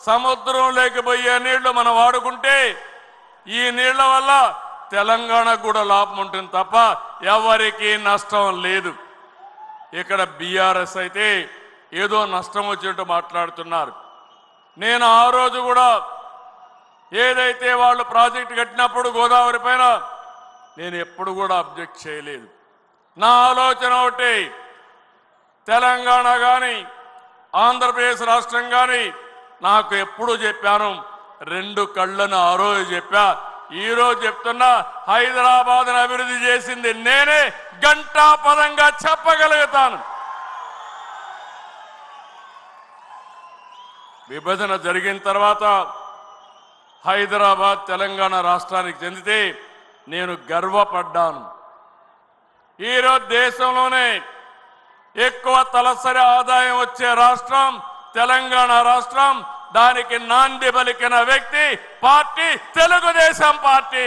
సముద్రంలోకి పోయే నీళ్లు మనం వాడుకుంటే ఈ నీళ్ల వల్ల తెలంగాణకు కూడా లాభం ఉంటుంది తప్ప ఎవరికి నష్టం లేదు. ఇక్కడ బీఆర్ఎస్ అయితే ఏదో నష్టం వచ్చినట్టు మాట్లాడుతున్నారు. నేను ఆ రోజు కూడా ఏదైతే వాళ్ళు ప్రాజెక్టు కట్టినప్పుడు గోదావరి పైన నేను ఎప్పుడు కూడా అబ్జెక్ట్ చేయలేదు. నా ఆలోచన ఒకటి, తెలంగాణ కానీ ఆంధ్రప్రదేశ్ రాష్ట్రం కానీ నాకు ఎప్పుడు చెప్పాను, రెండు కళ్ళను ఆ రోజు చెప్పా, ఈ రోజు చెప్తున్నా, హైదరాబాద్ అభివృద్ధి చేసింది నేనే, గంటాపదంగా చెప్పగలుగుతాను. విభజన జరిగిన తర్వాత హైదరాబాద్ తెలంగాణ రాష్ట్రానికి చెందితే నేను గర్వపడ్డాను. ఈరోజు దేశంలోనే ఎక్కువ తలసరి ఆదాయం వచ్చే రాష్ట్రం తెలంగాణ రాష్ట్రం. దానికి నాంది పలికిన వ్యక్తి పార్టీ తెలుగుదేశం పార్టీ.